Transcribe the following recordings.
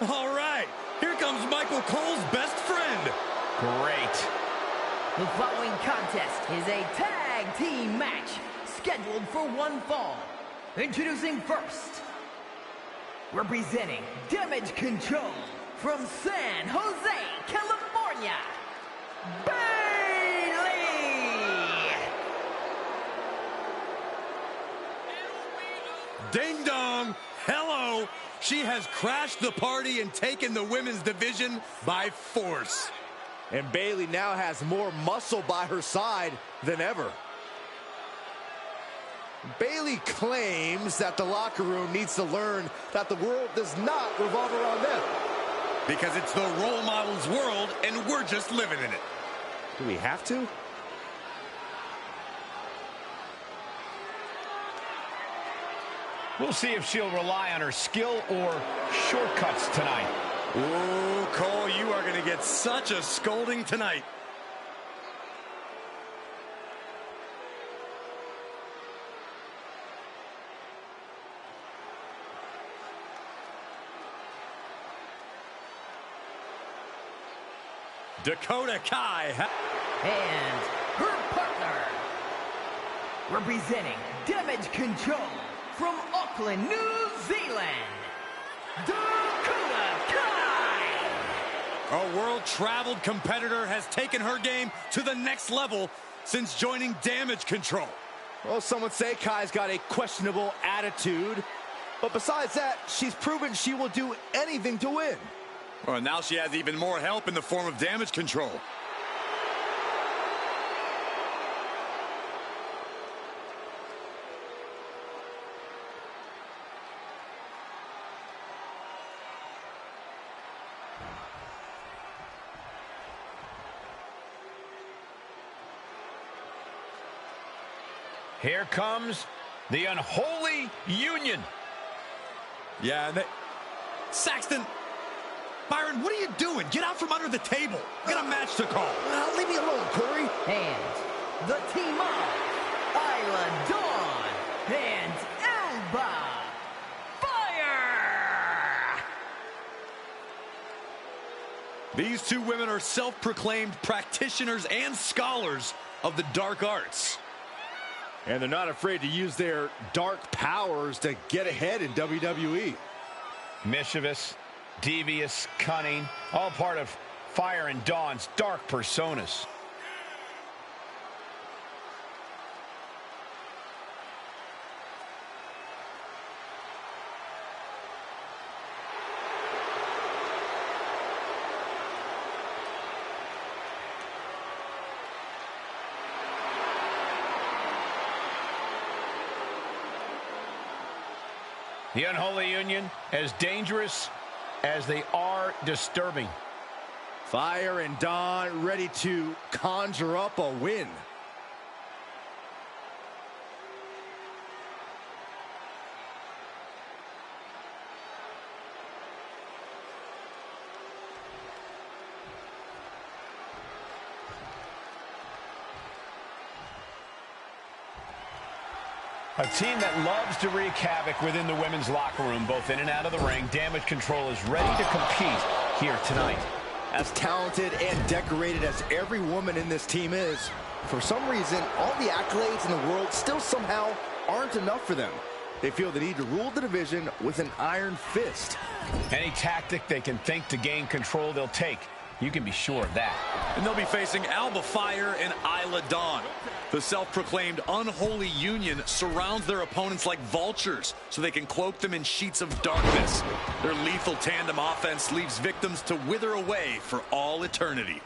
All right, here comes Michael Cole's best friend. Great. The following contest is a tag team match scheduled for one fall. Introducing first, representing Damage Control from San Jose, California, Bayley! Ding dong, hello. She has crashed the party and taken the women's division by force. And Bayley now has more muscle by her side than ever. Bayley claims that the locker room needs to learn that the world does not revolve around them. Because it's the role model's world, and we're just living in it. Do we have to? We'll see if she'll rely on her skill or shortcuts tonight. Ooh, Cole, you are going to get such a scolding tonight. Dakota Kai. And her partner, representing Damage Control from Auckland, New Zealand, Dakota Kai! A world-traveled competitor has taken her game to the next level since joining Damage Control. Well, some would say Kai's got a questionable attitude. But besides that, she's proven she will do anything to win. Well, now she has even more help in the form of Damage Control. Here comes the unholy union. Yeah, Saxton, Byron, what are you doing? Get out from under the table. We got a match to call. Leave me alone, Corey. And the team of Isla Dawn and Elba Fire! These two women are self-proclaimed practitioners and scholars of the dark arts. And they're not afraid to use their dark powers to get ahead in WWE. Mischievous, devious, cunning, all part of Fire and Dawn's dark personas. The unholy union, as dangerous as they are disturbing. Fire and Dawn ready to conjure up a win. A team that loves to wreak havoc within the women's locker room, both in and out of the ring. Damage Control is ready to compete here tonight. As talented and decorated as every woman in this team is, for some reason, all the accolades in the world still somehow aren't enough for them. They feel the need to rule the division with an iron fist. Any tactic they can think to gain control, they'll take. You can be sure of that. And they'll be facing Alba Fire and Isla Dawn. The self-proclaimed unholy union surrounds their opponents like vultures so they can cloak them in sheets of darkness. Their lethal tandem offense leaves victims to wither away for all eternity.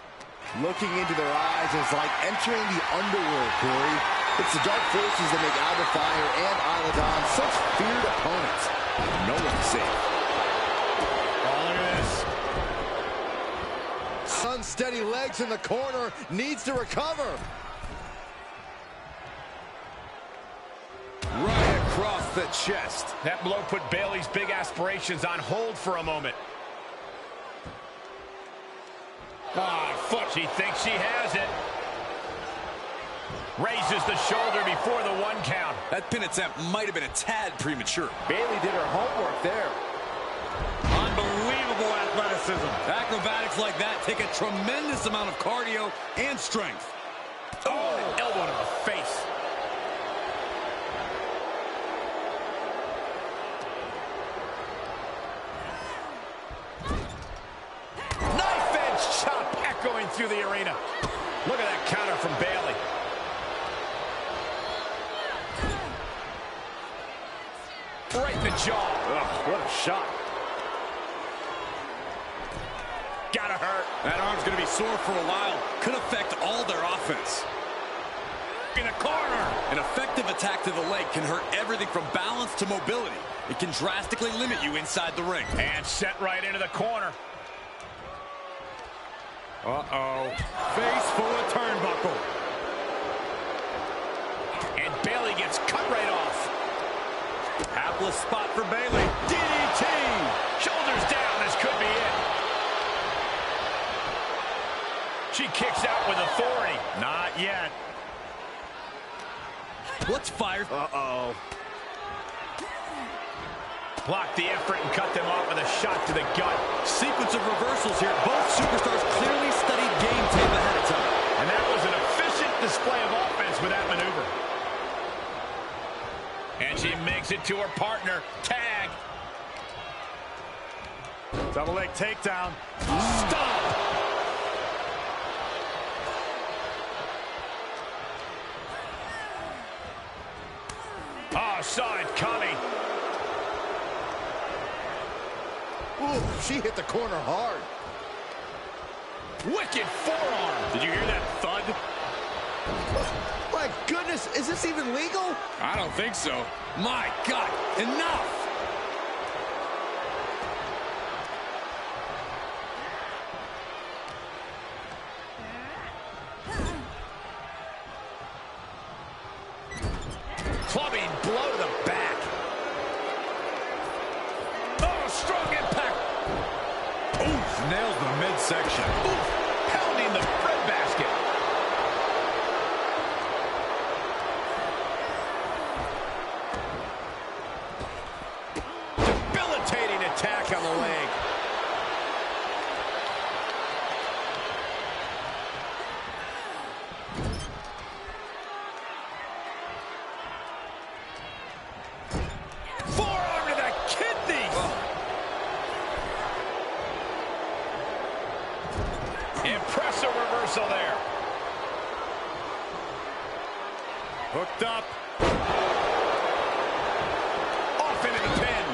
Looking into their eyes is like entering the underworld, Corey. It's the dark forces that make Alba Fire and Isla Dawn such feared opponents. No one's safe. Oh, look at this. Unsteady legs in the corner, needs to recover. Right across the chest. That blow put Bayley's big aspirations on hold for a moment. Foot. She thinks she has it. Raises the shoulder before the 1 count. That pin attempt might have been a tad premature. Bayley did her homework there. Unbelievable Incredible athleticism. Acrobatics like that take a tremendous amount of cardio and strength. Oh, an elbow to the face. Knife edge chop echoing through the arena. Look at that counter from Bayley. Right in the jaw. Ugh, what a shot. Gotta hurt. That arm's going to be sore for a while. Could affect all their offense. In a corner. An effective attack to the leg can hurt everything from balance to mobility. It can drastically limit you inside the ring. And set right into the corner. Uh-oh. Face full of turnbuckle. And Bayley gets cut right off. Hapless spot for Bayley. DDT! Shoulders down, this could be it. She kicks out with authority. Not yet. Let's fire. Uh-oh. Block the effort and cut them off with a shot to the gut. Sequence of reversals here. Both superstars clearly studied game tape ahead of time. And that was an efficient display of offense with that maneuver. And she makes it to her partner. Tag. Double leg takedown. Stop. Oh, saw it coming. Ooh, she hit the corner hard. Wicked forearm. Did you hear that thud? My goodness, is this even legal? I don't think so. My God, enough! Clubbing blow to the back. Oh, strong impact. Oof, nails the midsection. Oof, pounding the breadbasket. Debilitating attack on the leg. Forearm to the kidneys. Impressive reversal there. Hooked up. Off into the pin.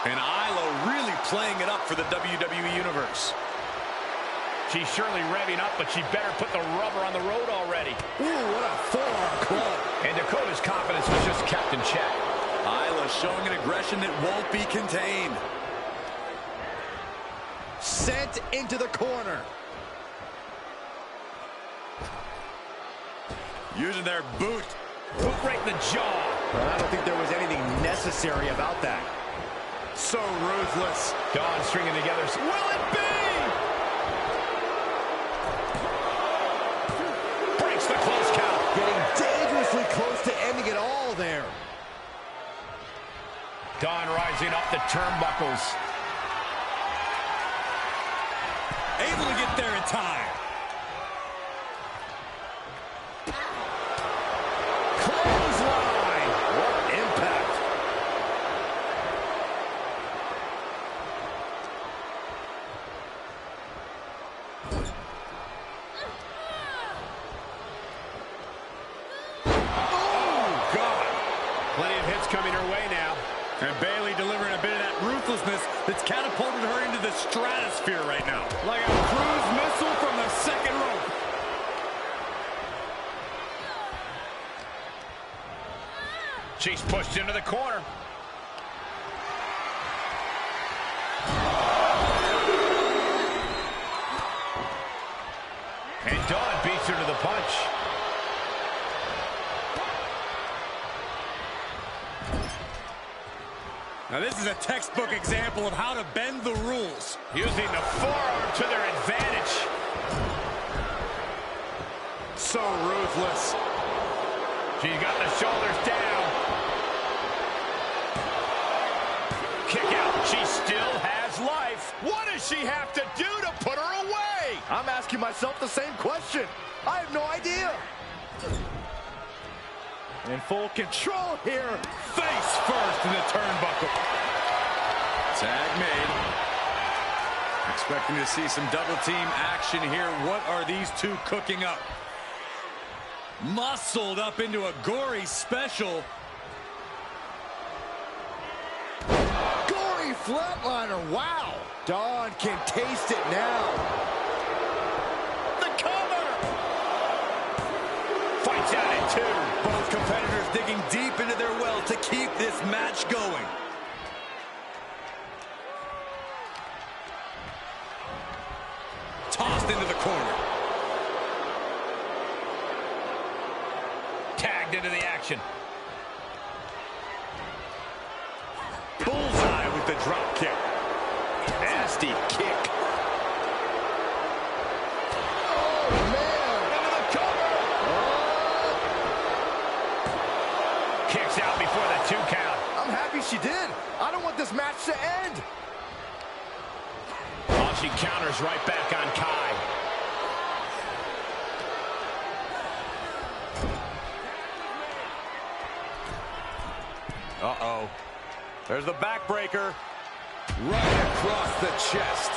And Isla really playing it up for the WWE Universe. She's surely revving up, but she better put the rubber on the road already. Ooh, what a forearm club. And Dakota's confidence was just kept in check. Isla showing an aggression that won't be contained. Sent into the corner. Using their boot. Boot right in the jaw. I don't think there was anything necessary about that. So ruthless. Dawn stringing together. Will it be? Breaks the close count. Getting dangerously close to ending it all there. Dawn rising up the turnbuckles. Able to get there in time. Clothesline. What impact. Oh, God. Plenty of hits coming her way now. And Bayley delivering a bit of that ruthlessness that's catapulted her into the stratosphere right now. Like a cruise missile from the second rope. She's pushed into the corner. And Dawn beats her to the punch. Now this is a textbook example of how to bend the rules. Using the forearm to their advantage. So ruthless. She's got the shoulders down. She still has life. What does she have to do to put her away? I'm asking myself the same question. I have no idea. In full control here. Face first in the turnbuckle. Tag made. Expecting to see some double team action here. What are these two cooking up? Muscled up into a gory special. Gory flatliner, wow. Dawn can taste it now. The cover. Fights out at 2. Both competitors digging deep into their well to keep this match going. Tossed into the corner. Tagged into the action. Bullseye with the drop kick. Nasty kick. Oh, man. Into the cover. Kicks out before the 2 count. I'm happy she did. I don't want this match to end. Oh, she counters right back on Kai. Uh-oh. There's the backbreaker. Right across the chest.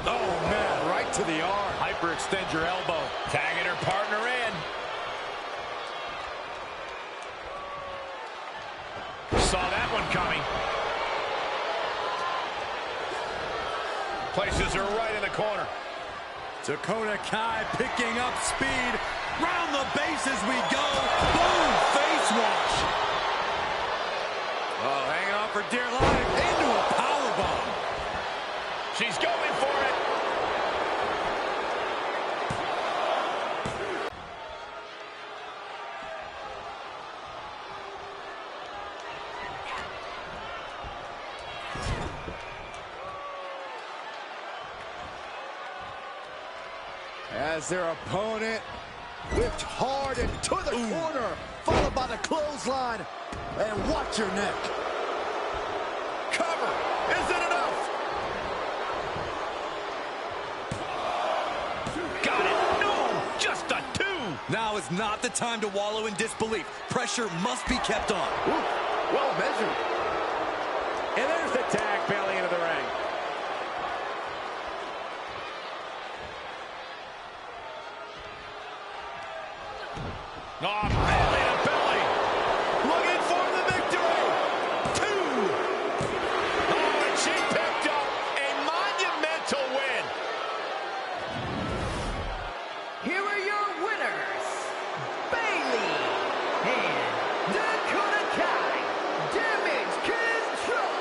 Oh, man, right to the arm. Hyperextend your elbow. Tagging her partner in. Saw that one coming. Places her right in the corner. Dakota Kai picking up speed. Round the bases we go. Boom, face wash. Oh, hanging on for dear life. Into a powerbomb. She's going for it. As their opponent whipped hard into the corner, followed by the clothesline. And watch your neck. Cover. Is it enough? Got it. No, just a 2. Now is not the time to wallow in disbelief. Pressure must be kept on. Ooh, well measured. And there's the tag belly into the ring. Oh, belly to belly. Looking for the victory. 2. Oh, and she picked up a monumental win. Here are your winners, Bailey and Dakota Kai. Damage control.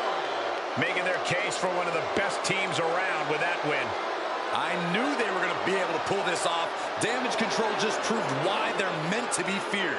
Making their case for one of the best teams around with that win. I knew they were going to be able to pull this off. Damage control just proved why they're meant to be feared.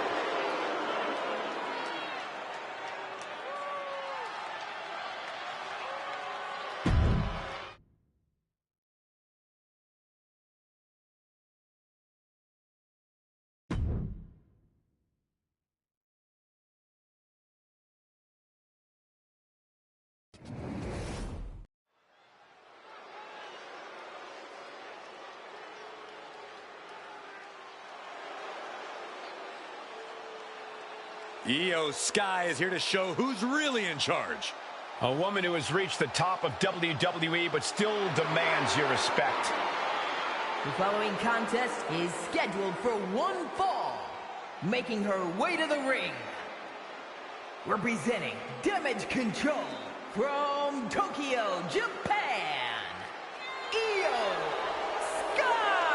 Io Sky is here to show who's really in charge. A woman who has reached the top of WWE but still demands your respect. The following contest is scheduled for one fall, making her way to the ring. Representing Damage Control from Tokyo, Japan, Io Sky.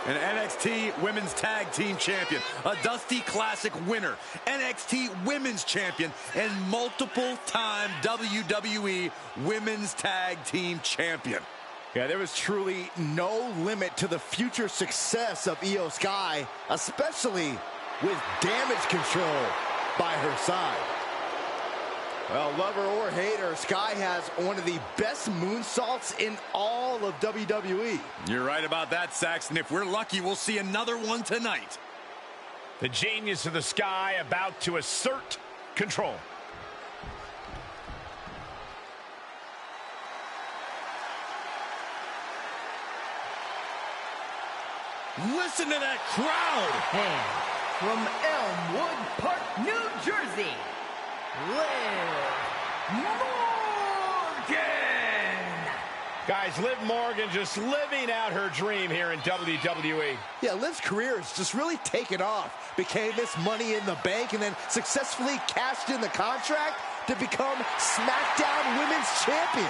An NXT Women's Tag Team Champion, a Dusty Classic winner, NXT Women's Champion, and multiple-time WWE Women's Tag Team Champion. Yeah, there was truly no limit to the future success of Io Sky, especially with Damage Control by her side. Well, lover or hater, Sky has one of the best moonsaults in all of WWE. You're right about that, Saxton. If we're lucky, we'll see another one tonight. The genius of the Sky about to assert control. Listen to that crowd! And from Elmwood Park, New Jersey, Liv Morgan! Guys, Liv Morgan just living out her dream here in WWE. Yeah, Liv's career has just really taken off. Became Miss Money in the Bank and then successfully cashed in the contract to become Smackdown Women's Champion.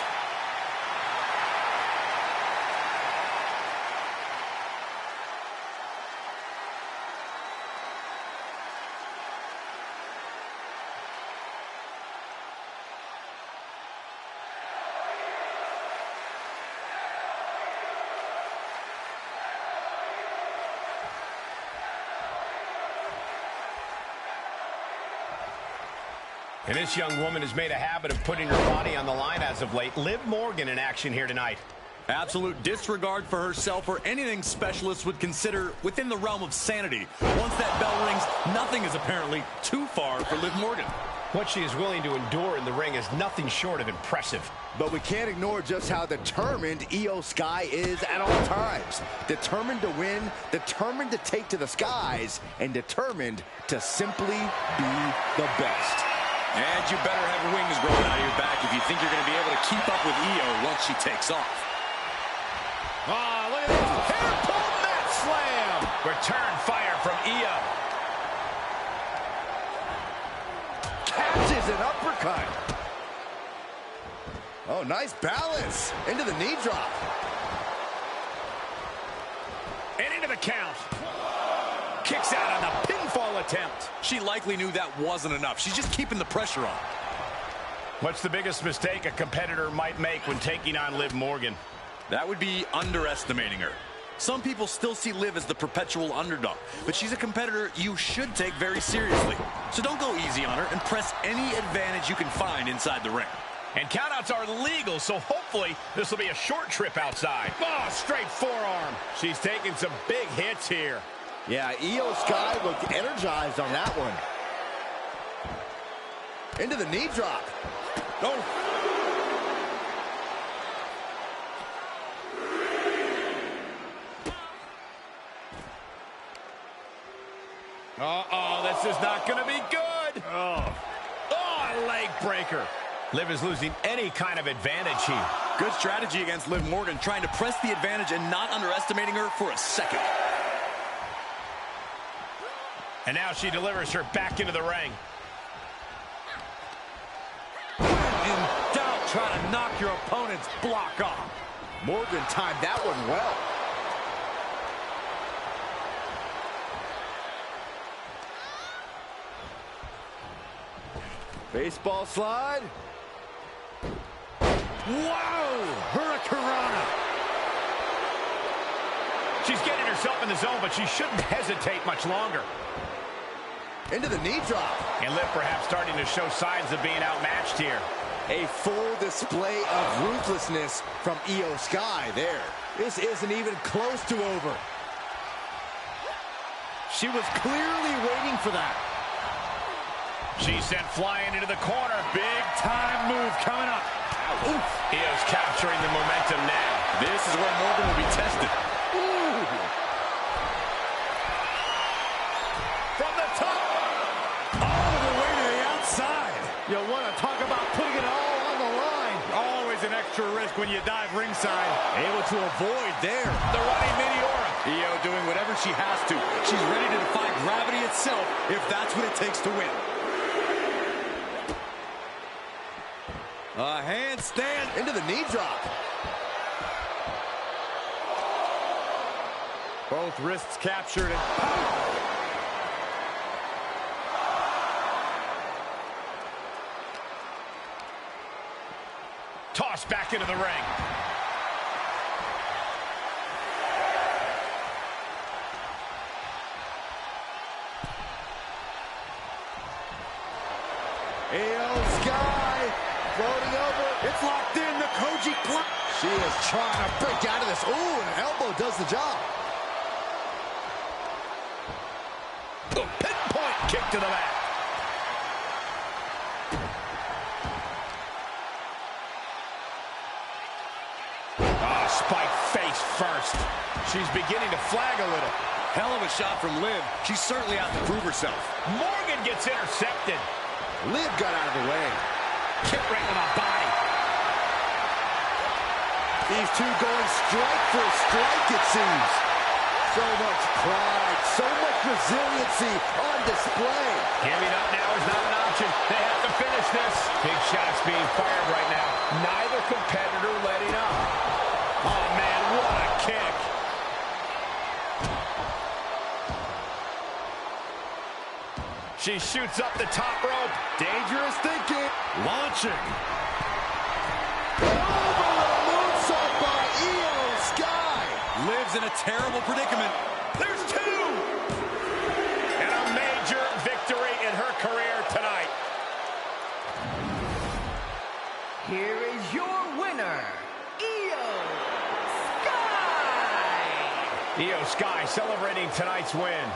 And this young woman has made a habit of putting her body on the line as of late. Liv Morgan in action here tonight. Absolute disregard for herself or anything specialists would consider within the realm of sanity. Once that bell rings, nothing is apparently too far for Liv Morgan. What she is willing to endure in the ring is nothing short of impressive. But we can't ignore just how determined Io Sky is at all times. Determined to win, determined to take to the skies, and determined to simply be the best. And you better have wings growing out of your back if you think you're going to be able to keep up with Io once she takes off. Oh, look at this. Hair pull mat slam. Return fire from Io. Catches an uppercut. Oh, nice balance. Into the knee drop. And into the count. Kicks out on the pinfall attempt. She likely knew that wasn't enough. She's just keeping the pressure on. What's the biggest mistake a competitor might make when taking on Liv Morgan? That would be underestimating her. Some people still see Liv as the perpetual underdog, but she's a competitor you should take very seriously. So don't go easy on her and press any advantage you can find inside the ring. And countouts are legal, so hopefully this will be a short trip outside. Oh, straight forearm. She's taking some big hits here. Yeah, Io Sky looked energized on that one. Into the knee drop. Oh. Uh-oh, this is not going to be good. Oh, leg breaker. Liv is losing any kind of advantage here. Good strategy against Liv Morgan, trying to press the advantage and not underestimating her for a second. And now she delivers her back into the ring. In doubt, try to knock your opponent's block off. Morgan timed that one well. Baseball slide. Wow! Hurricanrana. She's getting herself in the zone, but she shouldn't hesitate much longer. Into the knee drop. And Liv perhaps starting to show signs of being outmatched here. A full display of ruthlessness from Io Sky there. This isn't even close to over. She was clearly waiting for that. She's sent flying into the corner. Big time move coming up. Io's capturing the momentum now. This is where Morgan will be tested. Ooh. From the top. All the way to the outside. You want to talk about putting it all on the line. Always an extra risk when you dive ringside. Able to avoid there. The running Meteora. Io doing whatever she has to. She's ready to defy gravity itself if that's what it takes to win. A handstand into the knee drop. Both wrists captured and tossed back into the ring. Io Sky floating over. It's locked in. The Koji clutch. She is trying to break out of this. Ooh, an elbow does the job. Pinpoint kick to the back. Oh, spike face first. She's beginning to flag a little. Hell of a shot from Liv. She's certainly out to prove herself. Morgan gets intercepted. Liv got out of the way. Kick right to the body. These two going strike for strike, it seems. So much pride, so much resiliency on display. Giving up now is not an option. They have to finish this. Big shots being fired right now. Neither competitor letting up. Oh, man, what a kick. She shoots up the top rope. Dangerous thinking. Launching. Over the moonsault by Io Sky. Liv's in a terrible predicament. There's two. And a major victory in her career tonight. Here is your winner, Io Sky! Io Sky celebrating tonight's win.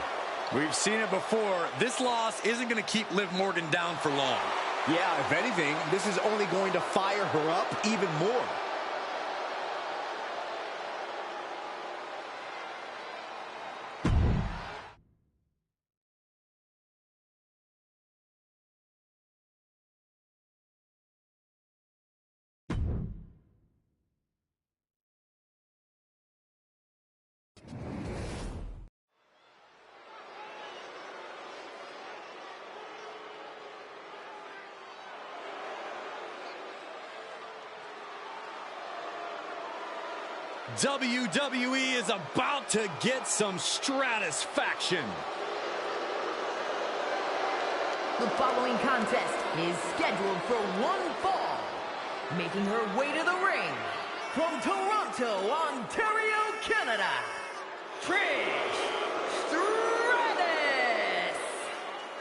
We've seen it before. This loss isn't going to keep Liv Morgan down for long. Yeah, if anything, this is only going to fire her up even more. WWE is about to get some stratisfaction. The following contest is scheduled for one fall. Making her way to the ring, from Toronto, Ontario, Canada, Trish Stratus!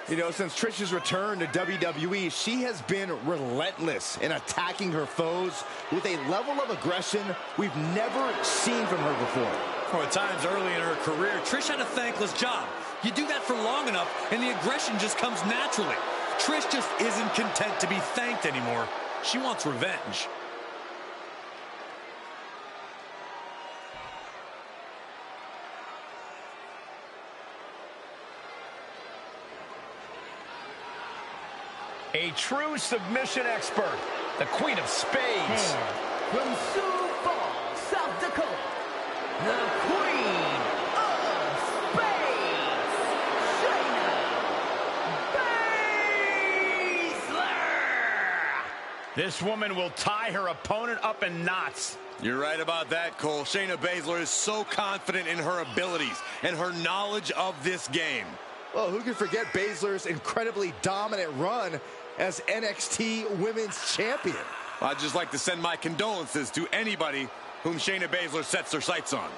You know, since Trish's return to WWE, she has been relentless in attacking her foes with a level of aggression we've never seen from her before. For times early in her career, Trish had a thankless job. You do that for long enough, and the aggression just comes naturally. Trish just isn't content to be thanked anymore. She wants revenge. A true submission expert, the Queen of Spades. And from Sioux Falls, South Dakota, the Queen of Spades, Shayna Baszler! This woman will tie her opponent up in knots. You're right about that, Cole. Shayna Baszler is so confident in her abilities and her knowledge of this game. Well, who can forget Baszler's incredibly dominant run as NXT Women's Champion? I'd just like to send my condolences to anybody whom Shayna Baszler sets their sights on.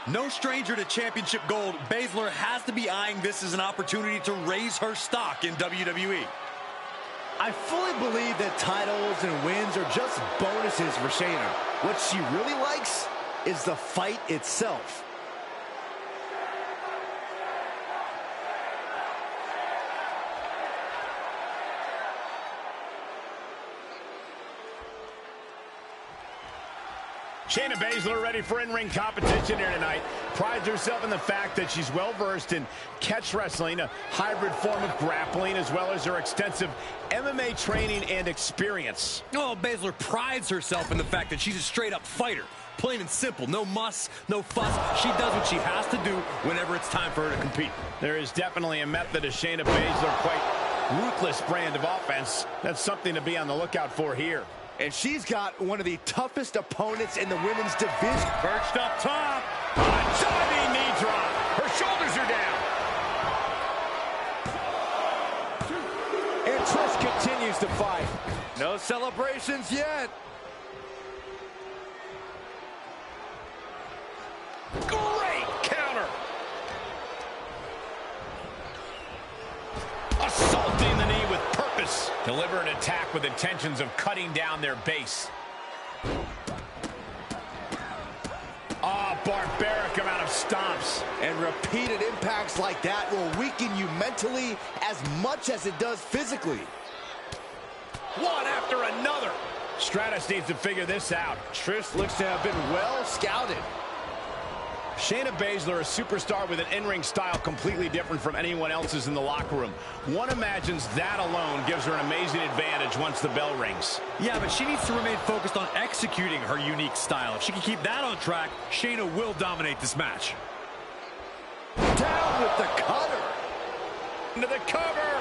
No stranger to championship gold, Baszler has to be eyeing this as an opportunity to raise her stock in WWE. I fully believe that titles and wins are just bonuses for Shayna. What she really likes is the fight itself. Shayna Baszler ready for in-ring competition here tonight. Prides herself in the fact that she's well-versed in catch wrestling, a hybrid form of grappling, as well as her extensive MMA training and experience. Oh, Baszler prides herself in the fact that she's a straight-up fighter. Plain and simple. No muss, no fuss. She does what she has to do whenever it's time for her to compete. There is definitely a method to Shayna Baszler, quite ruthless brand of offense. That's something to be on the lookout for here. And she's got one of the toughest opponents in the women's division. Perched up top. Diving knee drop. Her shoulders are down. And Trish continues to fight. No celebrations yet. Great counter. Assaulting the knee with purpose. Deliver an attack with intentions of cutting down their base. repeated impacts like that will weaken you mentally as much as it does physically. One after another. Stratus needs to figure this out. Trish looks to have been well scouted. Shayna Baszler, a superstar with an in-ring style completely different from anyone else's in the locker room. One imagines that alone gives her an amazing advantage once the bell rings. Yeah, but she needs to remain focused on executing her unique style. If she can keep that on track, Shayna will dominate this match. Down with the cutter. Into the cover.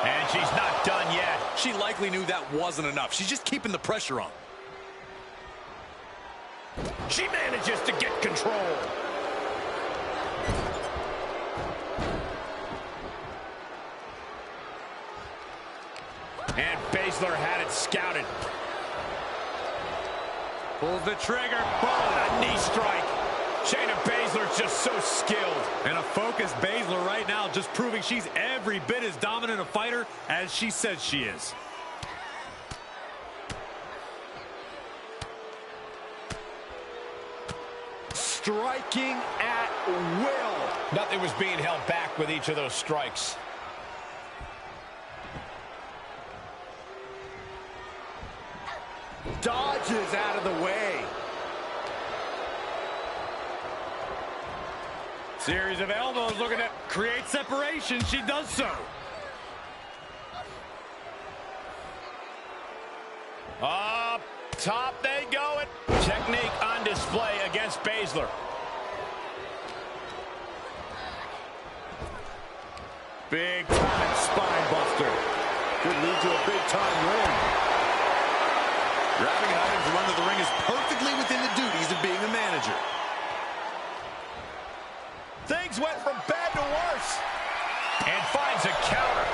And she's not done yet. She likely knew that wasn't enough. She's just keeping the pressure on. She manages to get control. And Baszler had it scouted. Pulls the trigger. Oh, a knee strike. Shayna Baszler's just so skilled. And a focused Baszler right now, just proving she's every bit as dominant a fighter as she says she is. Striking at will. Nothing was being held back with each of those strikes. Dodges out of the way. Series of elbows looking to create separation. She does so. Up top they go. Technique on display against Baszler. Big time spine buster. Could lead to a big time win. Grabbing an item to run to the ring is perfectly within the duties of being a manager. Things went from bad to worse. And finds a counter.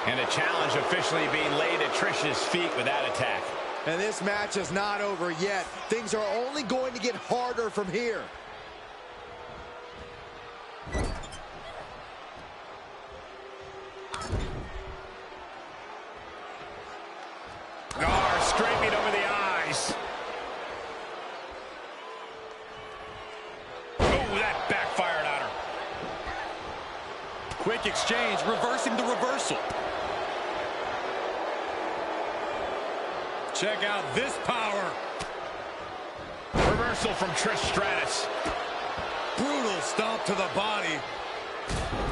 And a challenge officially being laid at Trish's feet with that attack. And this match is not over yet. Things are only going to get harder from here. Straight meat over the eyes. Oh, that backfired on her. Quick exchange, reversing the reversal. Check out this power. Reversal from Trish Stratus. Brutal stomp to the body.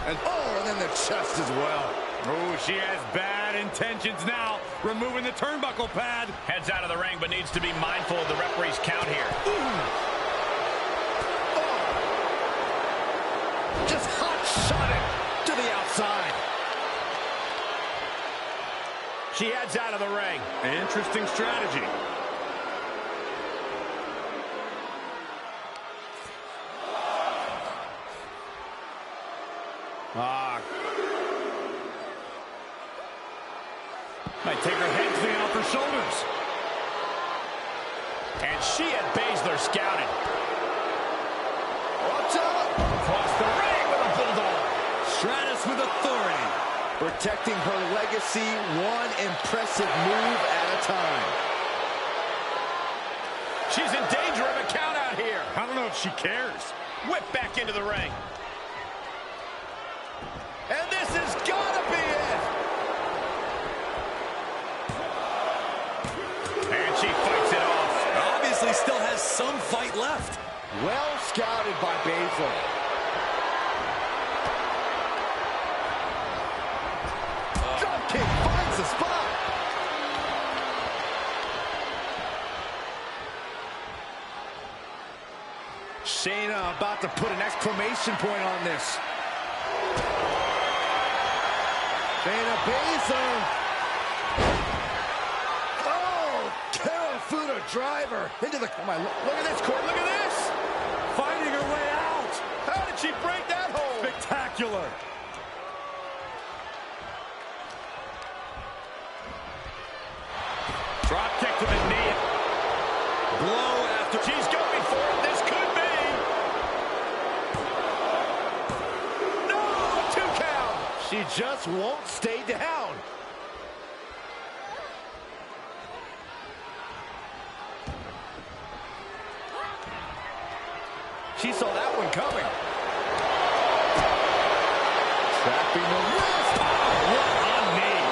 And then the chest as well. Oh, she has bad intentions now. Removing the turnbuckle pad. Heads out of the ring, but needs to be mindful of the referee's count here. Just hot shot it to the outside. She heads out of the ring. Interesting strategy. Might take her head clean off her shoulders. And she had Baszler scouted. Watch out! Across the ring with a bulldog. Stratus with authority. Protecting her legacy one impressive move at a time. She's in danger of a count out here. I don't know if she cares. Whip back into the ring. And this has got to be it. And she fights it off. Obviously still has some fight left. Well scouted by Baszler. Drop kick finds the spot. Shayna about to put an exclamation point on this. Shayna Baszler. Oh, Karafuda driver into the. Come on, look at this, Court. Look at this. Finding her way out. How did she break that hold? Spectacular. Drop kick to the knee. Blow after. She's going for it. This could be. No, 2 count. She just won't stay down. She saw that one coming. Trapping the wrist. What a knee.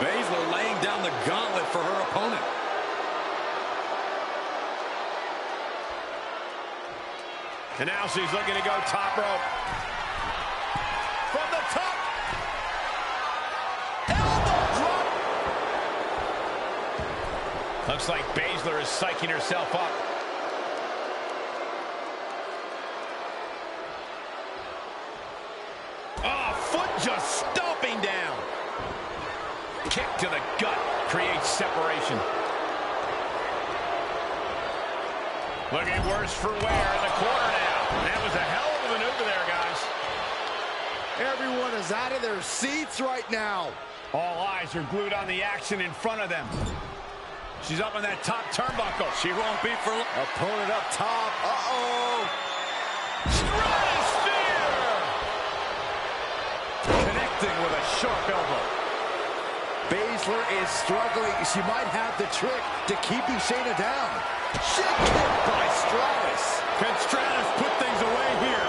Baszler laying down the gauntlet for her opponent. And now she's looking to go top rope. From the top. Elbow drop. Looks like Baszler is psyching herself up. Oh, foot just stomping down. Kick to the gut creates separation. Looking worse for wear in the corner now. That was a hell of a maneuver there, guys. Everyone is out of their seats right now. All eyes are glued on the action in front of them. She's up on that top turnbuckle. She won't be for... Opponent up top. Uh-oh. Stratosphere! Connecting with a sharp elbow. Baszler is struggling. She might have the trick to keeping Shayna down. Shit kick by Stratus. Can Stratus put things away here?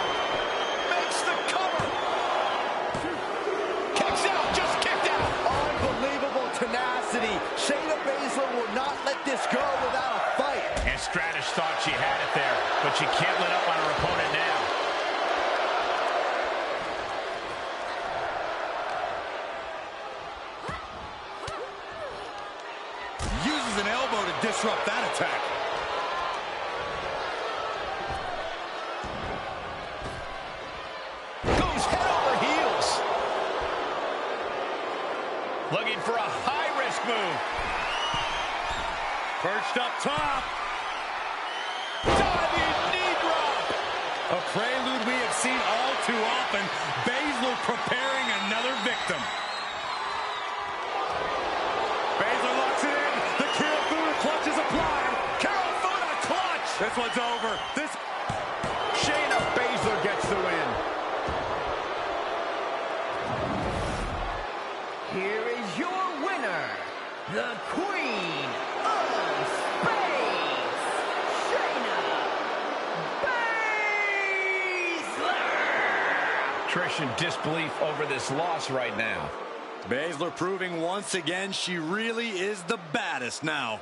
Makes the cover. Kicks out, just kicked out. Unbelievable tenacity. Shayna Baszler will not let this go without a fight. And Stratus thought she had it there, but she can't let up on her opponent now. Uses an elbow to disrupt that attack. Goes head over heels. Looking for a high-risk move. Perched up top. Diving knee drop. A prelude we have seen all too often. Baszler preparing another victim. Baszler locks it in. The Kirifuda clutch is applied. Kirifuda clutch. This one's over. Shayna Baszler gets the win. Here is your winner, the Queen of Space, Shayna Baszler. Trish in disbelief over this loss right now. Baszler proving once again she really is the baddest now.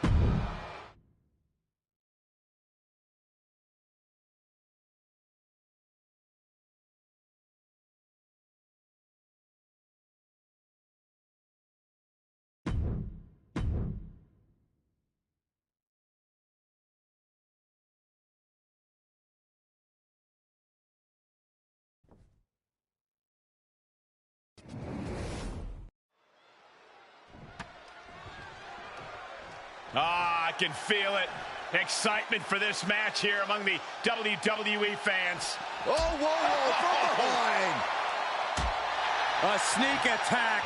Ah, I can feel it. Excitement for this match here among the WWE fans. Oh, whoa, from behind. A sneak attack.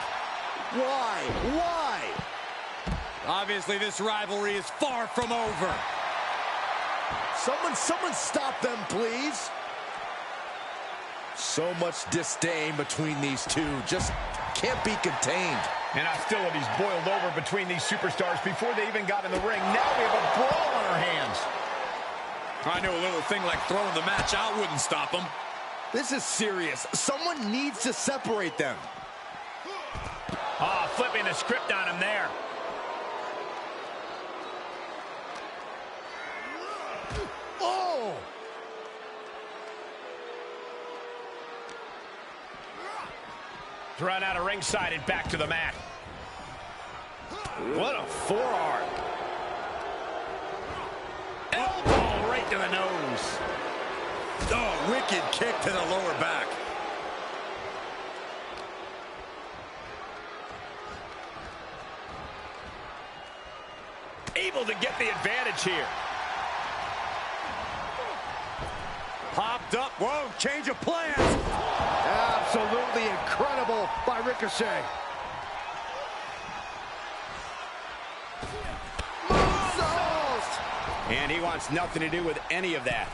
Why? Obviously, this rivalry is far from over. Someone stop them, please. So much disdain between these two. Just can't be contained. And hostilities boiled over between these superstars before they even got in the ring. Now we have a brawl on our hands. I knew a little thing like throwing the match out wouldn't stop them. This is serious. Someone needs to separate them. Ah, flipping the script on him there. Oh! Thrown out of ringside and back to the mat. What a forearm. Elbow right to the nose. Oh, wicked kick to the lower back. Able to get the advantage here. Popped up. Whoa, change of plans. Absolutely incredible by Ricochet. Moonsault! And he wants nothing to do with any of that.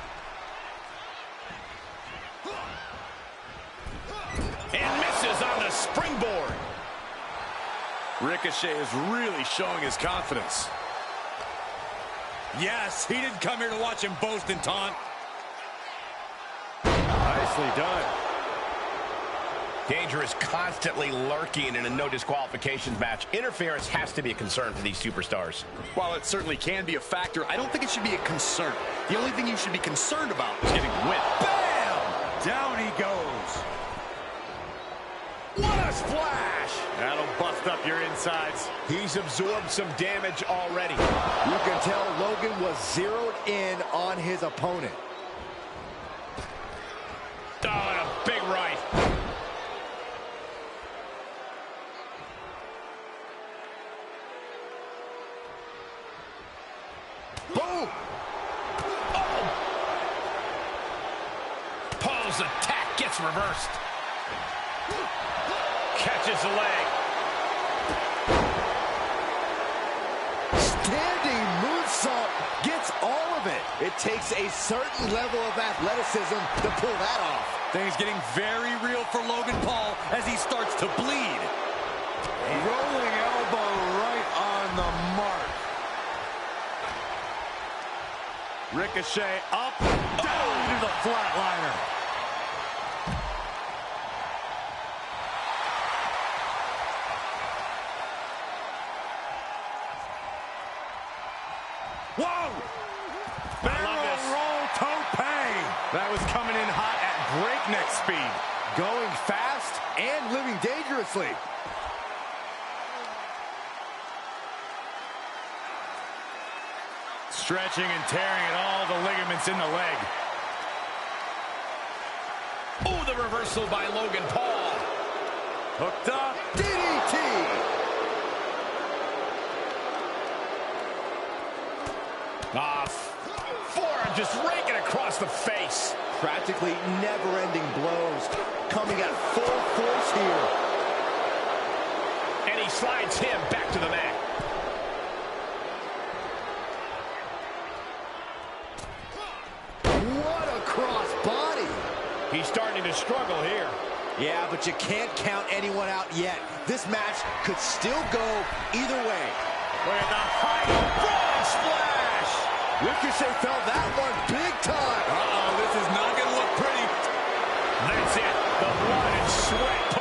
And misses on the springboard. Ricochet is really showing his confidence. Yes, he didn't come here to watch him boast and taunt. Nicely done. Danger is constantly lurking in a no disqualifications match. Interference has to be a concern for these superstars. While it certainly can be a factor, I don't think it should be a concern. The only thing you should be concerned about is getting the win. Bam! Down he goes. What a splash! That'll bust up your insides. He's absorbed some damage already. You can tell Logan was zeroed in on his opponent. Oh, and a big right. Boom! Oh! Paul's attack gets reversed. Catches the leg. Standing moonsault gets all of it. It takes a certain level of athleticism to pull that off. Things getting very real for Logan Paul as he starts to bleed. Rolling elbow right on the mark. Ricochet up, down to the flatliner. Whoa! Barrel roll tope. That was coming in hot at breakneck speed. Going fast and living dangerously. Stretching and tearing at all the ligaments in the leg. Oh, the reversal by Logan Paul. Hooked up. DDT. Forearm just raking across the face. Practically never-ending blows coming at full force here. And he slides him back to the mat. What a cross body. He's starting to struggle here. Yeah, but you can't count anyone out yet. This match could still go either way. Look at the high Frog splash! Ricochet felt that one big time. Uh-oh, this is not going to look pretty. That's it. The blood and sweat.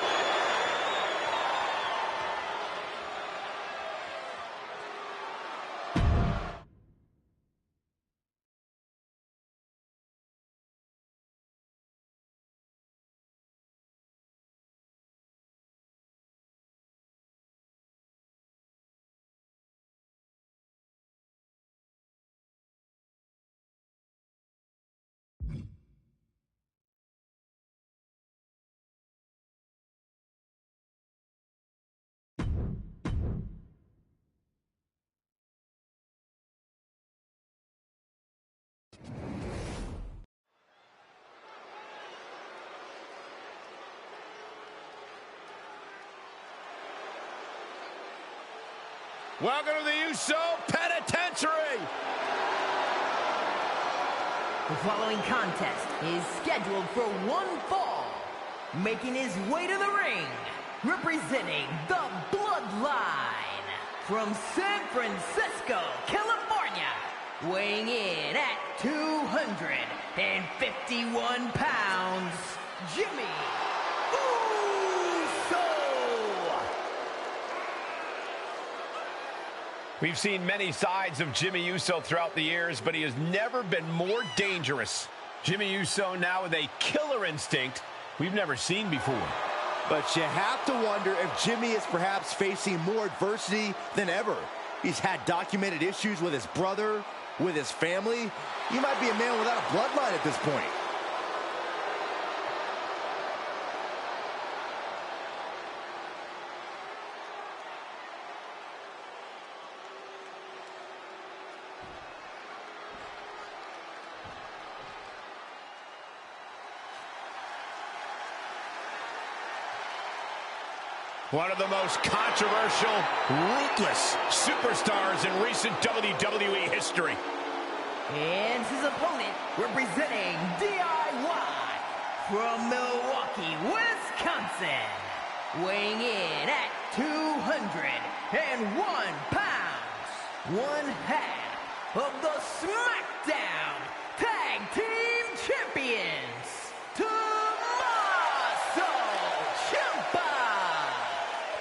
Welcome to the USO Penitentiary. The following contest is scheduled for one fall. Making his way to the ring, representing the Bloodline, from San Francisco, California, weighing in at 251 pounds, Jimmy Uso. We've seen many sides of Jimmy Uso throughout the years, but he has never been more dangerous. Jimmy Uso now with a killer instinct we've never seen before. But you have to wonder if Jimmy is perhaps facing more adversity than ever. He's had documented issues with his brother, with his family. He might be a man without a bloodline at this point. One of the most controversial, ruthless superstars in recent WWE history. And his opponent, representing DIY from Milwaukee, Wisconsin, weighing in at 201 pounds, one half of the Smackdown Tag Team Champions, Tommaso Ciampa.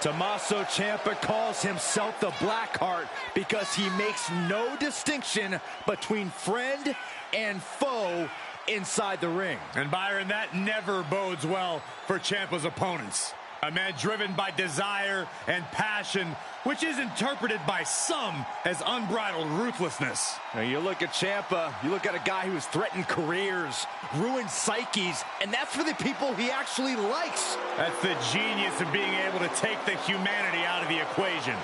Tommaso Ciampa calls himself the Blackheart because he makes no distinction between friend and foe inside the ring. And Byron, that never bodes well for Ciampa's opponents. A man driven by desire and passion, which is interpreted by some as unbridled ruthlessness. Now you look at Ciampa, you look at a guy who's threatened careers, ruined psyches, and that's for the people he actually likes. That's the genius of being able to take the humanity out of the equation.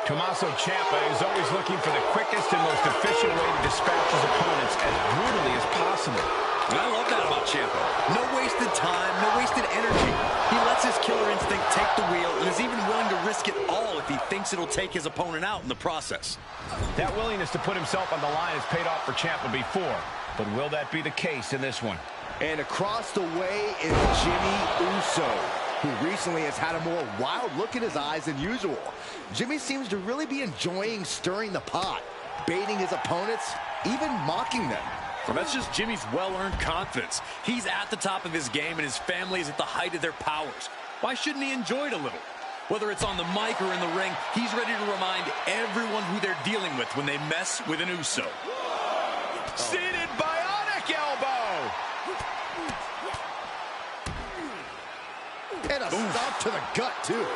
Tommaso Ciampa is always looking for the quickest and most efficient way to dispatch his opponents as brutally as possible. And I love that about Ciampa. No wasted time, no wasted energy. He lets his killer instinct take the wheel and is even willing to risk it all if he thinks it'll take his opponent out in the process. That willingness to put himself on the line has paid off for Ciampa before, but will that be the case in this one? And across the way is Jimmy Uso, who recently has had a more wild look in his eyes than usual. Jimmy seems to really be enjoying stirring the pot, baiting his opponents, even mocking them. Well, that's just Jimmy's well-earned confidence. He's at the top of his game, and his family is at the height of their powers. Why shouldn't he enjoy it a little? Whether it's on the mic or in the ring, he's ready to remind everyone who they're dealing with when they mess with an Uso. Seated bionic elbow! And a stop to the gut, too.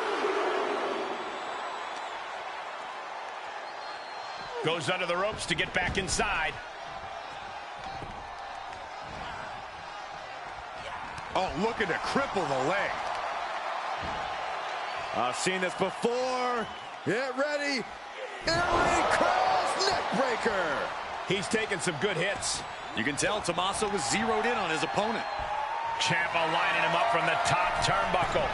Goes under the ropes to get back inside. Oh, looking to cripple the leg. I've seen this before. Get ready. Air cross neck breaker. He's taking some good hits. You can tell Tommaso was zeroed in on his opponent. Ciampa lining him up from the top turnbuckle.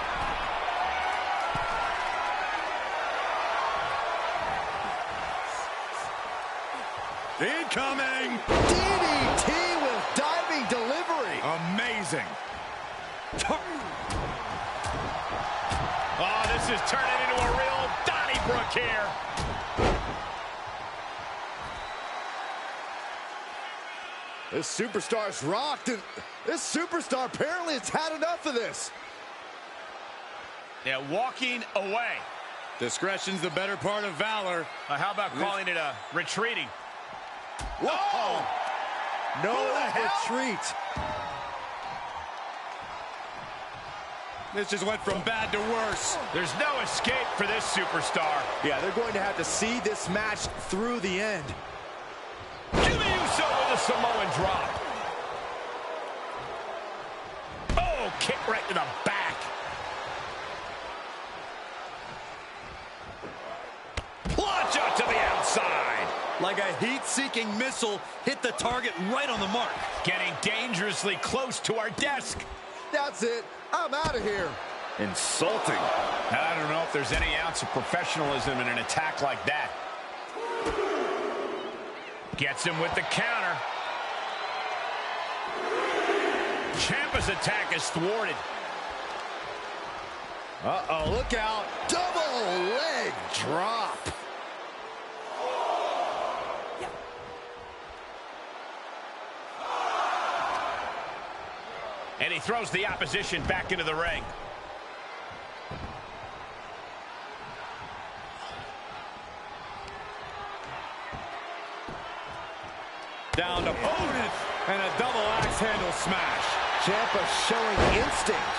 Incoming! DDT with diving delivery. Amazing. Oh, this is turning into a real Donnybrook here. This superstar's rocked, and this superstar apparently has had enough of this. Yeah, walking away. Discretion's the better part of valor. How about calling it a retreating? Whoa! No retreat. This just went from bad to worse. There's no escape for this superstar. Yeah, they're going to have to see this match through the end. Jimmy Uso with a Samoan drop. Oh, kick right to the back. Launch out to the outside. Like a heat-seeking missile, hit the target right on the mark. Getting dangerously close to our desk. That's it. I'm out of here. Insulting. I don't know if there's any ounce of professionalism in an attack like that. Gets him with the counter. Ciampa's attack is thwarted. Uh-oh, look out. Double leg drop. And he throws the opposition back into the ring. Down to opponent and a double axe handle smash. Ciampa showing instinct.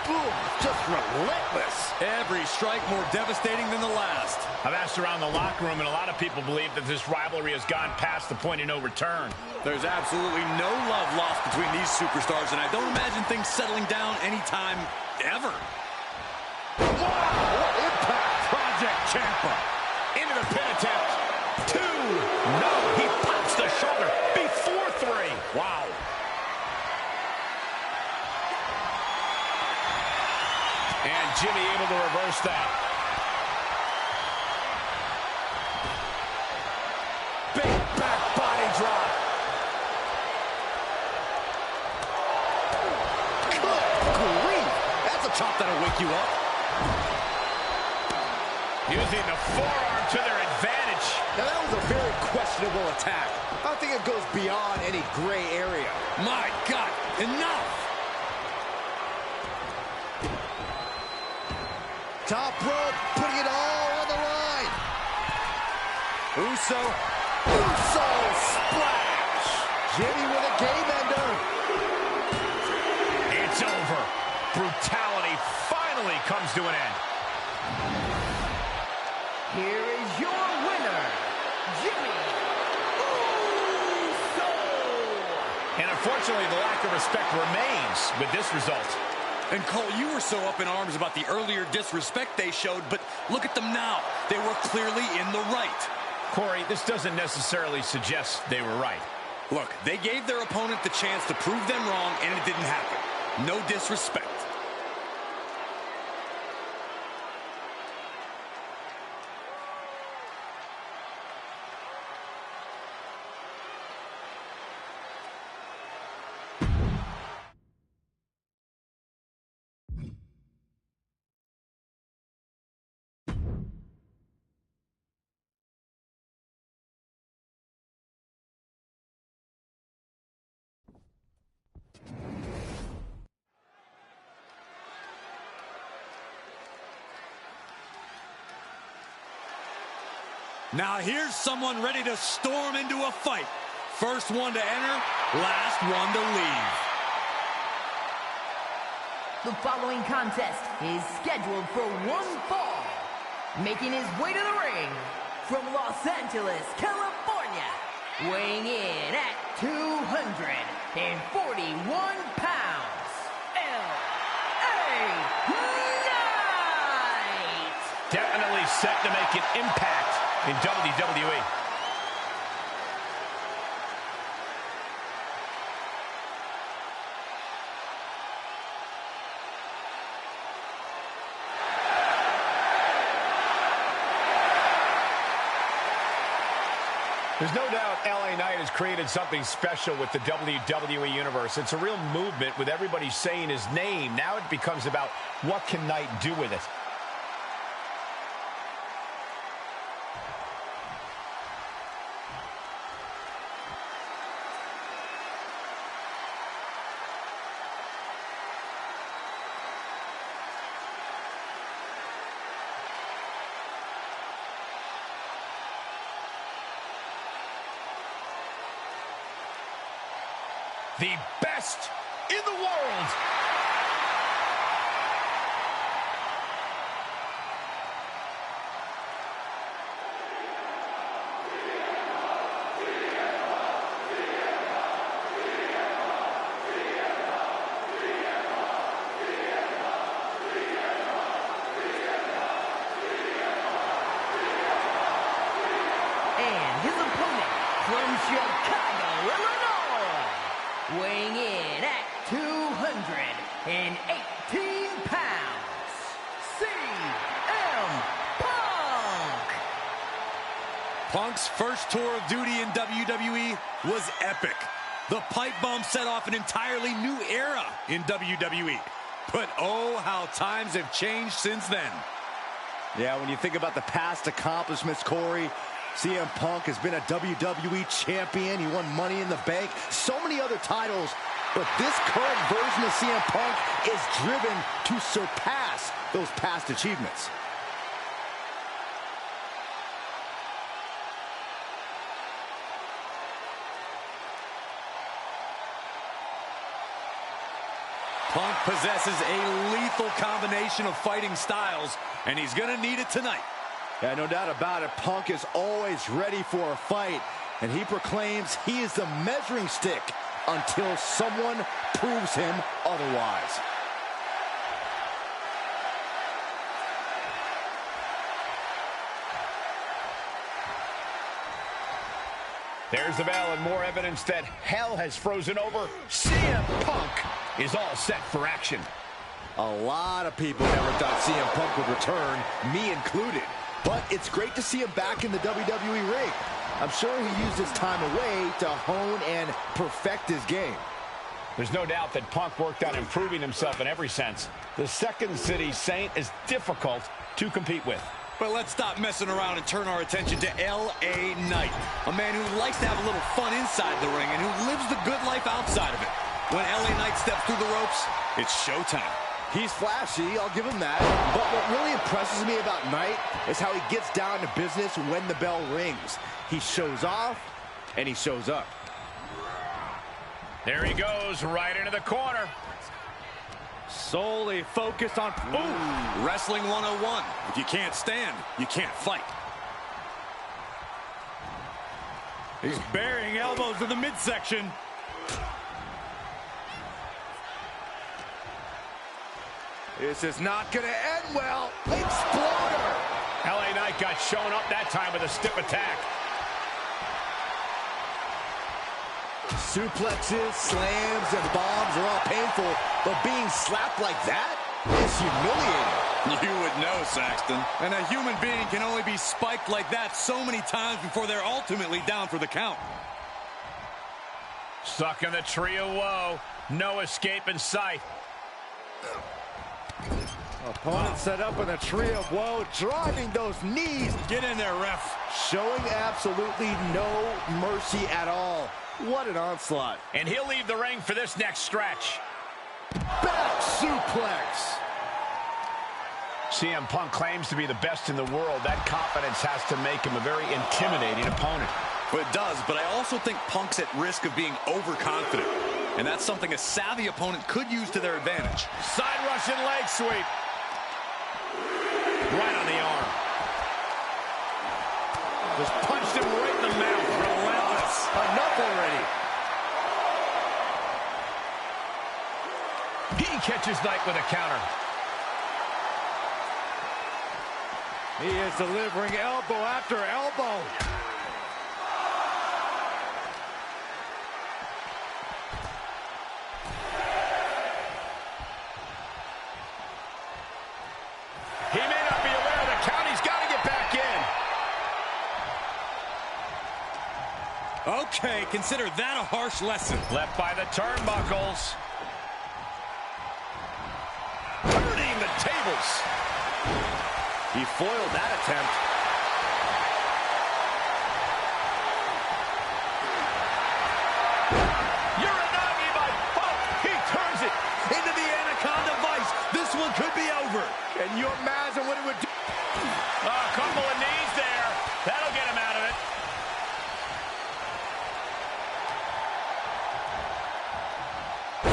Ooh, just relentless. Every strike more devastating than the last. I've asked around the locker room, and a lot of people believe that this rivalry has gone past the point of no return. There's absolutely no love lost between these superstars, and I don't imagine things settling down anytime ever. Wow, what impact. Project Ciampa into the pin attempt. 2. No, he pops the shoulder before 3. Wow. And Jimmy able to reverse that. Big back body drop. Good grief. That's a chop that'll wake you up. Using the forearm to their advantage. Now that was a very questionable attack. I think it goes beyond any gray area. My God, enough! Top rope, putting it all on the line. Uso splash. Jimmy with a game ender. It's over. Brutality finally comes to an end. Here is your winner, Jimmy Uso. And unfortunately, the lack of respect remains with this result. And Cole, you were so up in arms about the earlier disrespect they showed, but look at them now. They were clearly in the right. Corey, this doesn't necessarily suggest they were right. Look, they gave their opponent the chance to prove them wrong, and it didn't happen. No disrespect. Now here's someone ready to storm into a fight. First one to enter, last one to leave. The following contest is scheduled for one fall. Making his way to the ring from Los Angeles, California, weighing in at 241 pounds, L.A. Knight! Definitely set to make an impact in WWE. There's no doubt LA Knight has created something special with the WWE Universe. It's a real movement with everybody saying his name. Now it becomes about what can Knight do with it. The best in the world. And his opponent from Chicago, Illinois, weighing in at 218 pounds, CM Punk. Punk's first tour of duty in WWE was epic. The pipe bomb set off an entirely new era in WWE. But oh, how times have changed since then. Yeah, when you think about the past accomplishments, Corey, CM Punk has been a WWE champion. He won Money in the Bank, so many other titles. But this current version of CM Punk is driven to surpass those past achievements. Punk possesses a lethal combination of fighting styles, and he's going to need it tonight. Yeah, no doubt about it. Punk is always ready for a fight, and he proclaims he is the measuring stick until someone proves him otherwise. There's the bell and more evidence that hell has frozen over. CM Punk is all set for action. A lot of people never thought CM Punk would return, me included. But it's great to see him back in the WWE ring. I'm sure he used his time away to hone and perfect his game. There's no doubt that Punk worked on improving himself in every sense. The Second City Saint is difficult to compete with. But let's stop messing around and turn our attention to L.A. Knight, a man who likes to have a little fun inside the ring and who lives the good life outside of it. When L.A. Knight steps through the ropes, it's showtime. He's flashy, I'll give him that. But what really impresses me about Knight is how he gets down to business when the bell rings. He shows off, and he shows up. There he goes, right into the corner. Solely focused on... Ooh, Wrestling 101. If you can't stand, you can't fight. He's burying elbows in the midsection. This is not going to end well. Exploder! LA Knight got shown up that time with a stiff attack. Suplexes, slams, and bombs are all painful, but being slapped like that is humiliating. You would know, Saxton. And a human being can only be spiked like that so many times before they're ultimately down for the count. Stuck in the tree of woe. No escape in sight. Opponent set up in the tree of woe, driving those knees. Get in there, ref. Showing absolutely no mercy at all. What an onslaught. And he'll leave the ring for this next stretch. Back suplex. CM Punk claims to be the best in the world. That confidence has to make him a very intimidating opponent. Well, it does, but I also think Punk's at risk of being overconfident. And that's something a savvy opponent could use to their advantage. Side Russian leg sweep. Right on the arm. Just punched him right in the mouth. Relentless. Enough already. He catches Knight with a counter. He is delivering elbow after elbow. He may not be aware of the count. He's got to get back in. Okay, consider that a harsh lesson. Left by the turnbuckles. Turning the tables. He foiled that attempt. Uranagi by Punk. He turns it Into the Anaconda Vice. This one could be over. Can you imagine what it would do? A couple of knees there. That'll get him out of it.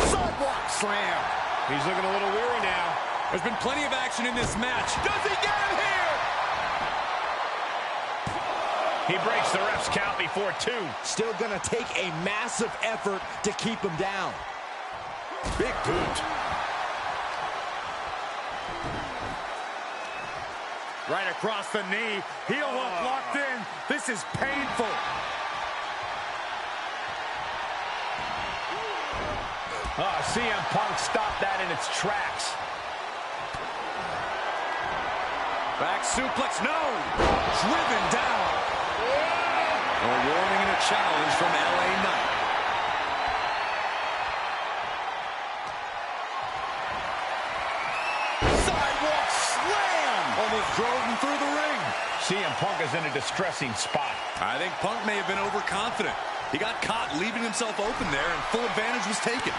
Sidewalk slam. He's looking a little weary now. There's been plenty of action in this match. Does he get him here? He breaks the ref's count before 2. Still gonna take a massive effort to keep him down. Big boot. Right across the knee. Heel hook locked in. This is painful. CM Punk stopped that in its tracks. Back suplex, no! Driven down. A warning and a challenge from LA Knight. Sidewalk slam! Almost drove him through the ring. CM Punk is in a distressing spot. I think Punk may have been overconfident. He got caught leaving himself open there, and full advantage was taken.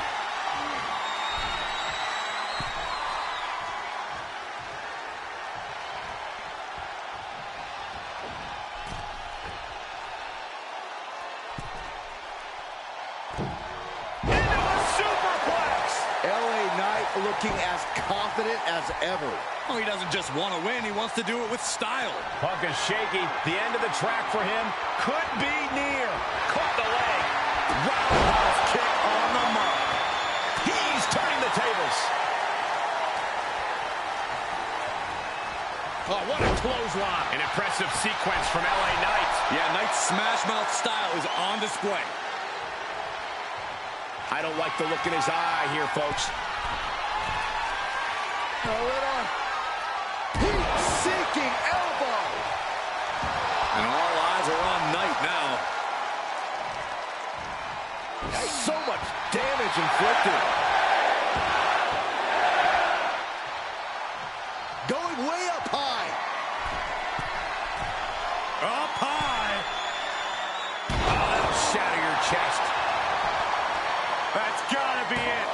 Looking as confident as ever. Oh, he doesn't just want to win, he wants to do it with style. Punk is shaky. The end of the track for him could be near. Caught the leg. Roundhouse kick on the mark. He's turning the tables. Oh, what a clothesline. An impressive sequence from LA Knight. Yeah, Knight's smash mouth style is on display. I don't like the look in his eye here, folks. Heat-seeking elbow. And all eyes are on Knight now. So much damage inflicted. Going way up high. Up high. Oh, that'll shatter your chest. That's gotta be it.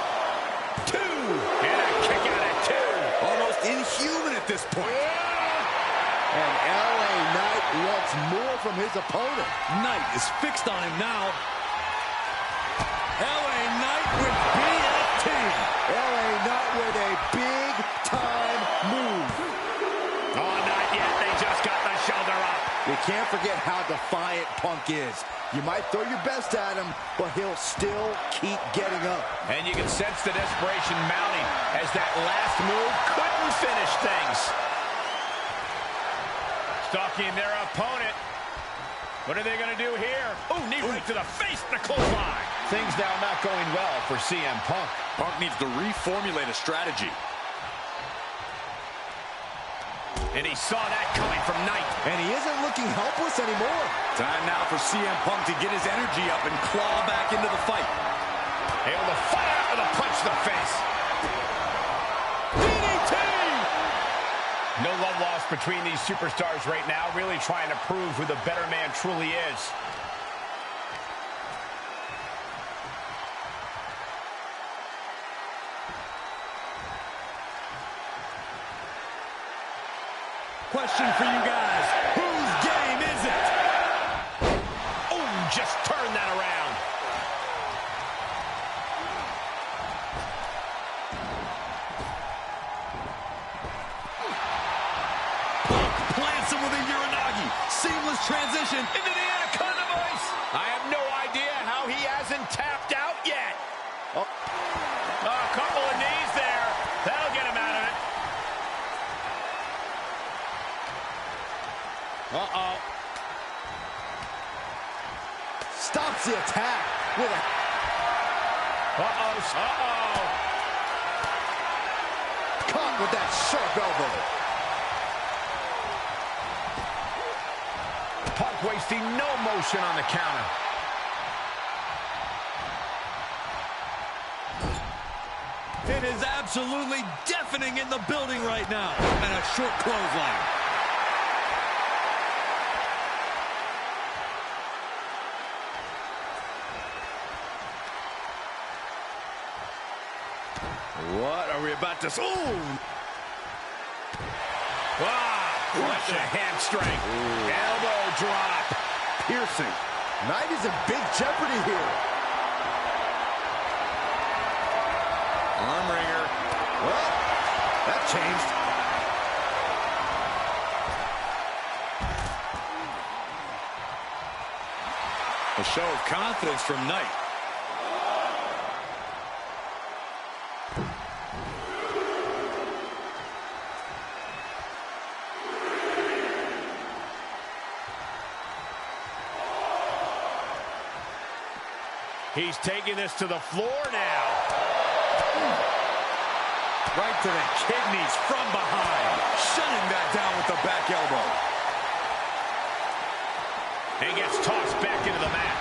2. And a kick out at 2. Almost inhuman at this point. And LA Knight wants more from his opponent. Knight is fixed on him now. LA Knight with BFT. LA Knight with a big-time move. Oh, not yet. They just got the shoulder up. You can't forget how defiant Punk is. You might throw your best at him, but he'll still keep getting up. And you can sense the desperation mounting as that last move couldn't finish things. Stalking their opponent. What are they going to do here? Oh, knee right to the face, the clothesline. Things now not going well for CM Punk. Punk needs to reformulate a strategy. And he saw that coming from Knight. And he isn't looking helpless anymore. Time now for CM Punk to get his energy up and claw back into the fight. Able to fight out with a punch to the face. DDT! No love lost between these superstars right now, really trying to prove who the better man truly is. Question for you guys. Whose game is it? Oh, just turn that around. Punk plants him with a Uranagi. Seamless transition into the Anaconda Vice. I have no idea how he hasn't tapped out yet. Oh, a couple of knees there. That'll get him out of it. Uh-oh. Stops the attack with a... Uh-oh. Uh-oh. Caught with that sharp elbow. Punk wasting no motion on the counter. It is absolutely deafening in the building right now. And a short clothesline. What are we about to... Ooh! Wow! What a hamstring. Elbow drop. Piercing. Knight is in big jeopardy here. Arm wringer. Well, that changed. A show of confidence from Knight. He's taking this to the floor now. Right to the kidneys from behind. Shutting that down with the back elbow. And gets tossed back into the mat.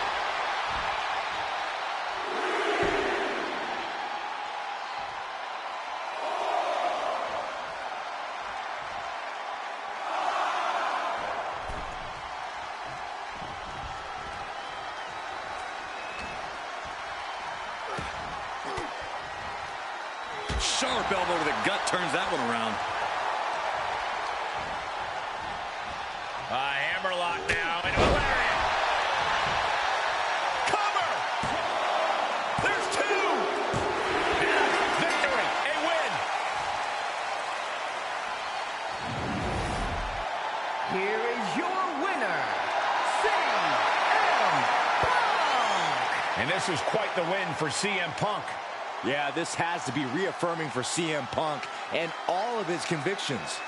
Sharp elbow to the gut turns that one around. Hammerlock now into a lariat. Cover! There's 2! And a victory, a win. Here is your winner, CM Punk! And this is quite the win for CM Punk. Yeah, this has to be reaffirming for CM Punk and all of his convictions.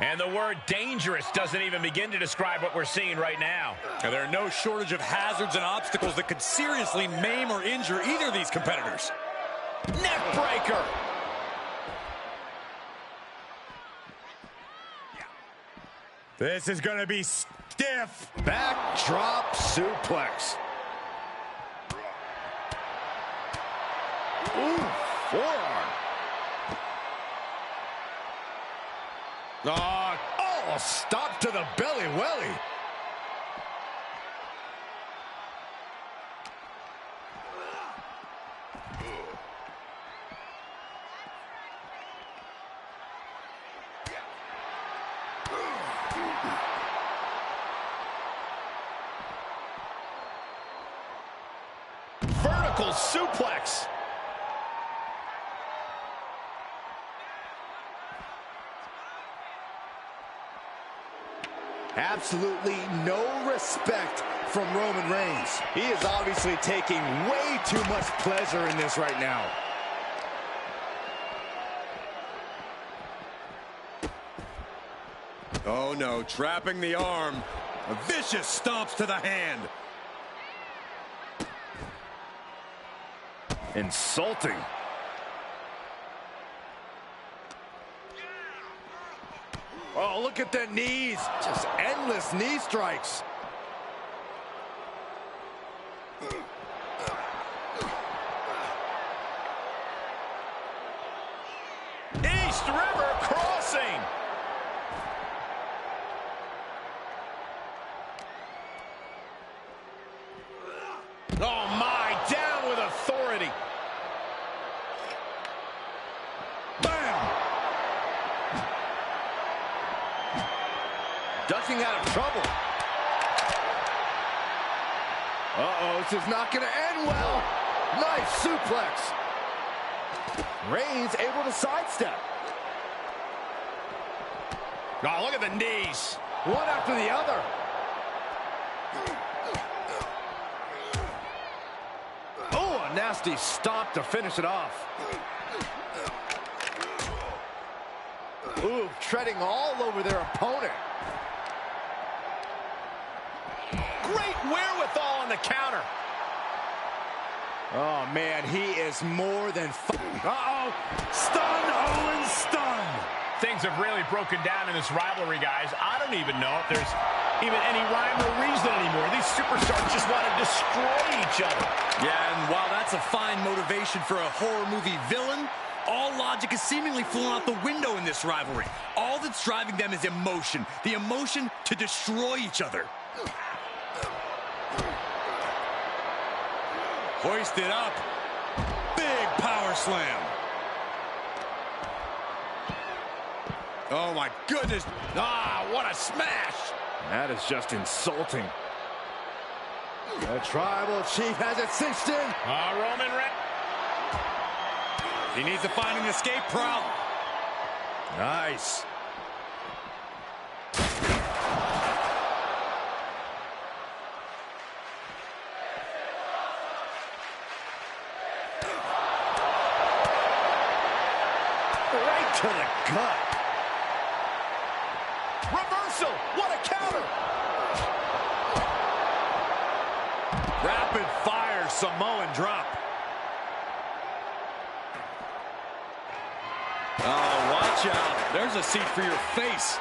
And the word dangerous doesn't even begin to describe what we're seeing right now. And there are no shortage of hazards and obstacles that could seriously maim or injure either of these competitors. Neck breaker. This is going to be stiff. Backdrop suplex. Ooh, forearm. Oh, stop to the belly welly. Vertical suplex. Absolutely no respect from Roman Reigns. He is obviously taking way too much pleasure in this right now. Oh no, trapping the arm. A vicious stomps to the hand. Insulting. Oh, look at the knees. Just endless knee strikes. East River crossing. Oh my, down with authority. Ducking out of trouble. Uh-oh, this is not going to end well. Nice suplex. Reigns able to sidestep. Oh, look at the knees. One after the other. Oh, a nasty stop to finish it off. Ooh, treading all over their opponent. Great wherewithal on the counter. Oh, man, he is more than... Uh-oh, stun Owens, stun. Things have really broken down in this rivalry, guys. I don't even know if there's even any rhyme or reason anymore. These superstars just want to destroy each other. Yeah, and while that's a fine motivation for a horror movie villain, all logic is seemingly flown out the window in this rivalry. All that's driving them is emotion. The emotion to destroy each other. Hoisted up. Big power slam. Oh, my goodness. Ah, what a smash. That is just insulting. The tribal chief has it cinched in. Roman Reigns. He needs to find an escape route. Nice. Right to the gut. Reversal. What a counter. Rapid fire Samoan drop. Oh, watch out. There's a seat for your face.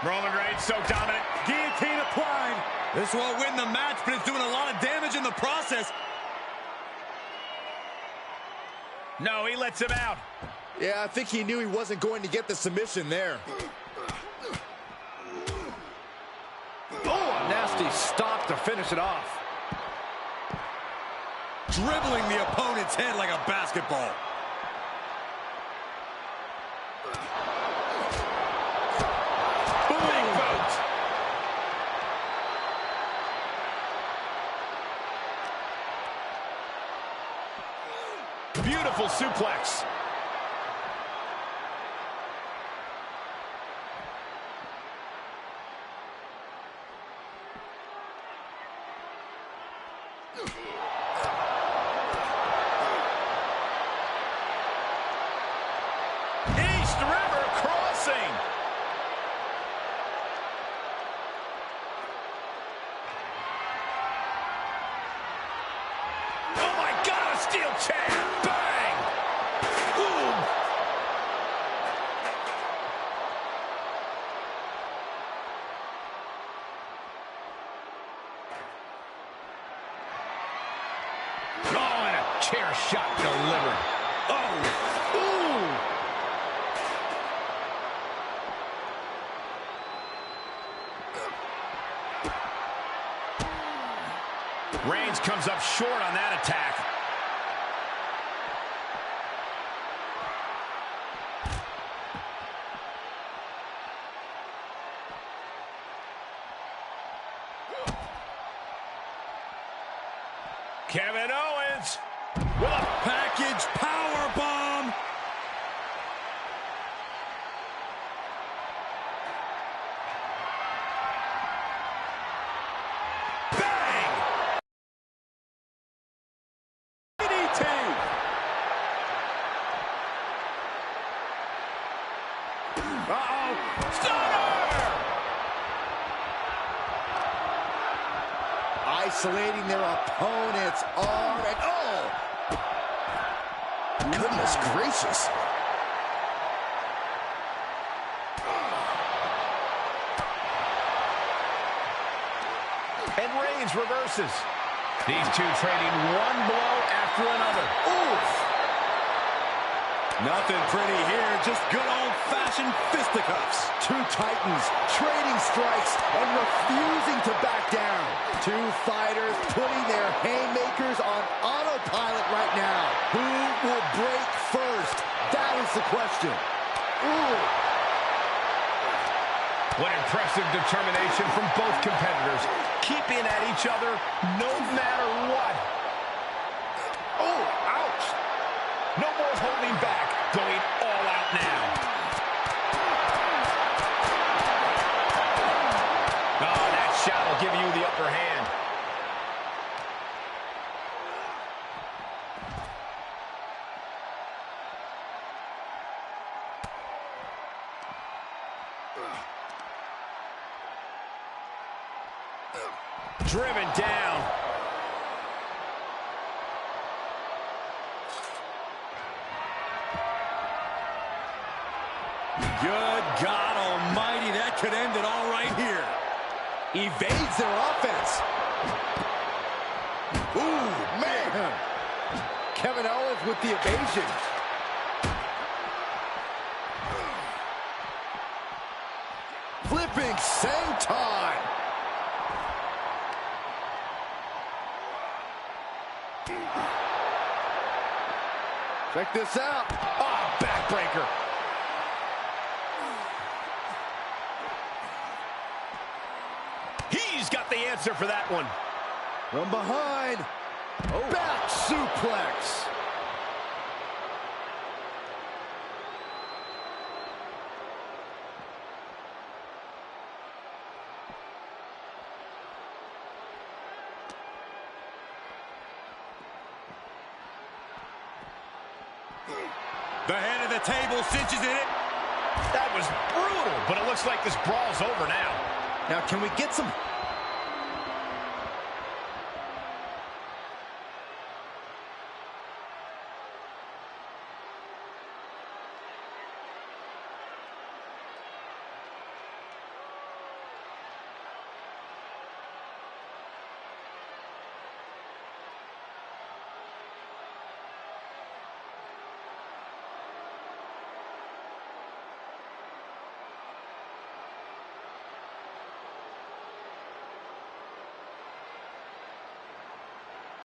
Roman Reigns so dominant. Guillotine applied. This won't win the match, but it's doing a lot of damage in the process. No, he lets him out. Yeah, I think he knew he wasn't going to get the submission there. Oh, a nasty stop to finish it off. Dribbling the opponent's head like a basketball. Big boot. Beautiful suplex. pulsing. Oh my God, a steel chair. Bang! Ooh. Oh, and a chair shot delivered. Oh, ooh. Reigns comes up short on that attack. Kevin Owens with a package powerbomb. Bang! DDT. Uh-oh. Stunner! Isolating their opponent's arm, and oh! Goodness gracious. And Reigns reverses. These two trading one blow after another. Oof! Nothing pretty here, just good old-fashioned fisticuffs. Two titans trading strikes and refusing to back down. Two fighters putting their haymakers on autopilot right now. Who will break first? That is the question. Ooh. What impressive determination from both competitors, keeping at each other no matter what. Oh, ouch. No more holding back, going all out now. Oh, that shot will give you the upper hand. Driven down. Good God almighty, that could end it all right here. Evades their offense. Ooh, man. Kevin Owens with the evasion. Flipping senton. Check this out. Oh, backbreaker. He's got the answer for that one. From behind. Oh. Back suplex. The head of the table cinches in it. That was brutal, but it looks like this brawl's over now. Now, can we get some